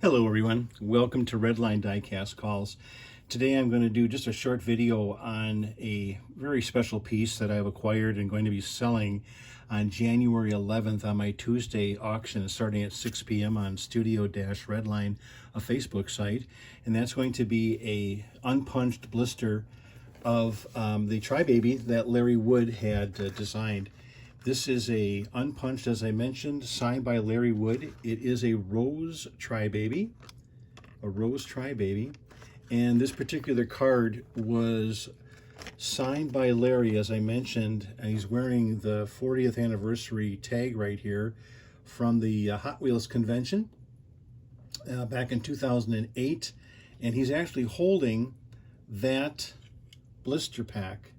Hello everyone, welcome to Redline Diecast Calls. Today I'm going to do just a short video on a very special piece that I've acquired and going to be selling on January 11th on my Tuesday auction starting at 6 p.m. on Studio-Redline, a Facebook site. And that's going to be a unpunched blister of the Tri-Baby that Larry Wood had designed. This is a unpunched, as I mentioned, signed by Larry Wood. It is a rose Tri-Baby, and this particular card was signed by Larry, as I mentioned, and he's wearing the 40th anniversary tag right here from the Hot Wheels convention back in 2008, and he's actually holding that blister pack.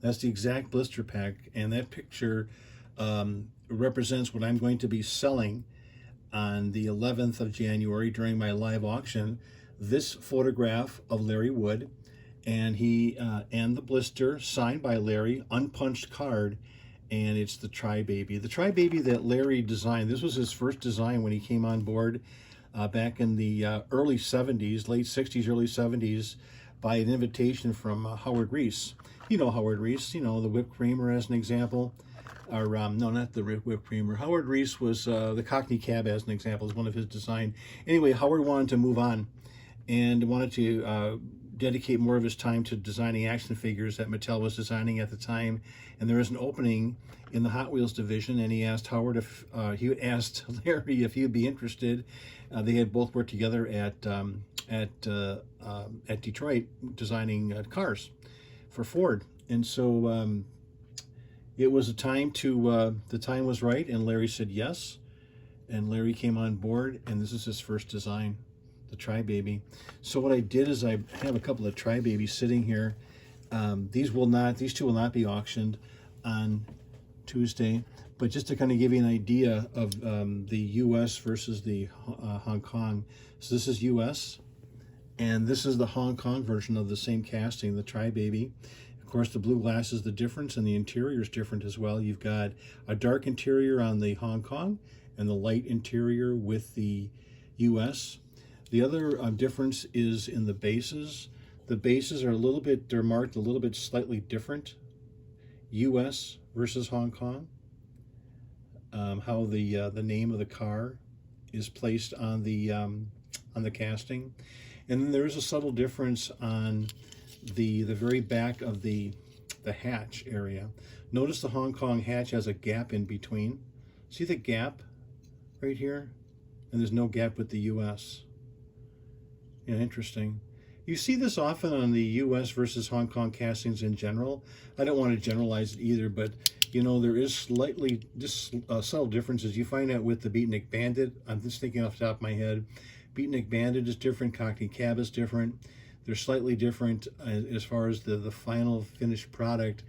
That's the exact blister pack, and that picture represents what I'm going to be selling on the 11th of January during my live auction. This photograph of Larry Wood, and and the blister signed by Larry, unpunched card, and it's the Tri-Baby. The Tri-Baby that Larry designed. This was his first design when he came on board back in the early 70s, late 60s, early 70s, by an invitation from Howard Reese. You know Howard Reese, you know, the whipped creamer as an example. Or, no, not the whipped creamer. Howard Reese was the Cockney Cab as an example, is one of his design. Anyway, Howard wanted to move on and wanted to dedicate more of his time to designing action figures that Mattel was designing at the time. And there was an opening in the Hot Wheels division, and he asked Howard if he asked Larry if he would be interested. They had both worked together at Detroit designing cars for Ford, and so it was a time to the time was right, and Larry said yes, and Larry came on board, and this is his first design, the Tri-Baby. So what I did is I have a couple of Tri-Babies sitting here. These two will not be auctioned on Tuesday, but just to kind of give you an idea of the U.S. versus the Hong Kong. So this is U.S. and this is the Hong Kong version of the same casting, the Tri-Baby. Of course, the blue glass is the difference, and the interior is different as well. You've got a dark interior on the Hong Kong and the light interior with the U.S. The other difference is in the bases. The bases are they're marked a little bit slightly different. U.S. versus Hong Kong. How the name of the car is placed on the casting. And then there is a subtle difference on the very back of the hatch area. Notice the Hong Kong hatch has a gap in between. See the gap right here? And there's no gap with the U.S. Yeah, interesting. You see this often on the U.S. versus Hong Kong castings in general. I don't want to generalize it either, but you know, there is slightly just subtle differences. You find out with the Beatnik Bandit. I'm just thinking off the top of my head. Beatnik Bandit is different, Cockney Cab is different. They're slightly different as far as the final finished product.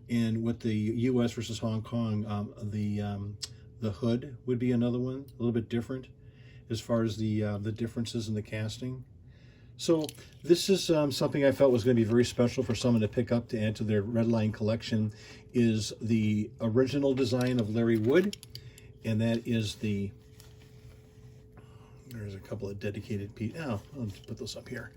And with the U.S. versus Hong Kong, the hood would be another one, a little bit different as far as the differences in the casting. So this is something I felt was going to be very special for someone to pick up to add to their Redline collection, is the original design of Larry Wood, and that is there's a couple of dedicated pieces. Oh, I'll just put those up here.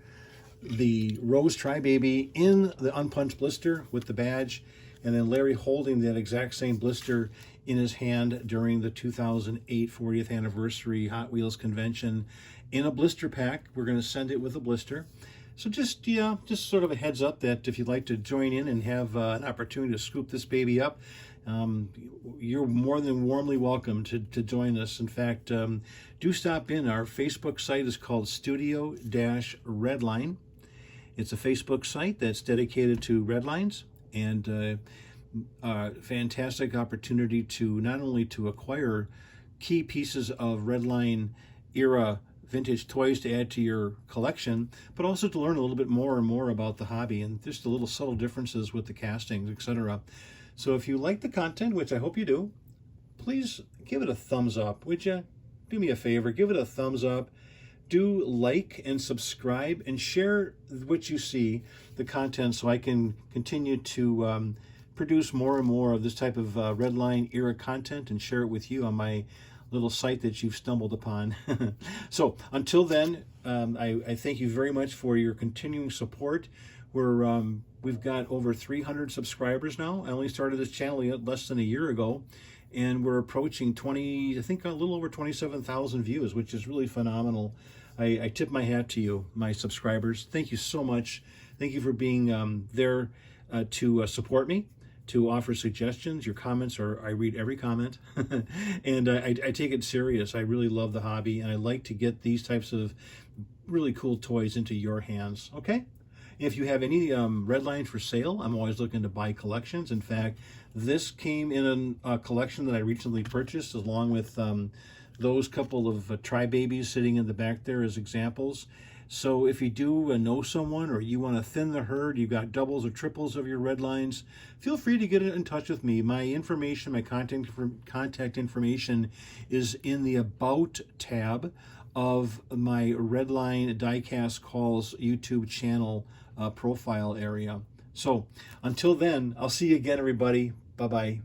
The Rose Tri-Baby in the unpunched blister with the badge, and then Larry holding that exact same blister in his hand during the 2008 40th anniversary Hot Wheels convention in a blister pack. We're going to send it with a blister. So just sort of a heads up that if you'd like to join in and have an opportunity to scoop this baby up, you're more than warmly welcome to join us. In fact, do stop in. Our Facebook site is called Studio-Redline. It's a Facebook site that's dedicated to Redlines, and fantastic opportunity to not only to acquire key pieces of Redline era vintage toys to add to your collection, but also to learn a little bit more and more about the hobby and just the little subtle differences with the castings, etc. So if you like the content, which I hope you do, please give it a thumbs up, would you? Do me a favor, give it a thumbs up. Do like and subscribe and share what you see, the content, so I can continue to produce more and more of this type of Redline era content and share it with you on my little site that you've stumbled upon. So until then, I thank you very much for your continuing support. We've got over 300 subscribers now. I only started this channel less than a year ago, and we're approaching I think a little over 27,000 views, which is really phenomenal. I tip my hat to you, my subscribers. Thank you so much. Thank you for being there to support me, to offer suggestions. Your comments I read every comment, and I take it serious. I really love the hobby, and I like to get these types of really cool toys into your hands, okay? If you have any Redline for sale, I'm always looking to buy collections. In fact, this came in a collection that I recently purchased, along with those couple of Tri-Babies sitting in the back there as examples. So if you do know someone, or you want to thin the herd, you've got doubles or triples of your Redlines, feel free to get in touch with me. My information, my contact information is in the About tab of my Redline Diecast Calls YouTube channel profile area. So until then, I'll see you again, everybody. Bye-bye.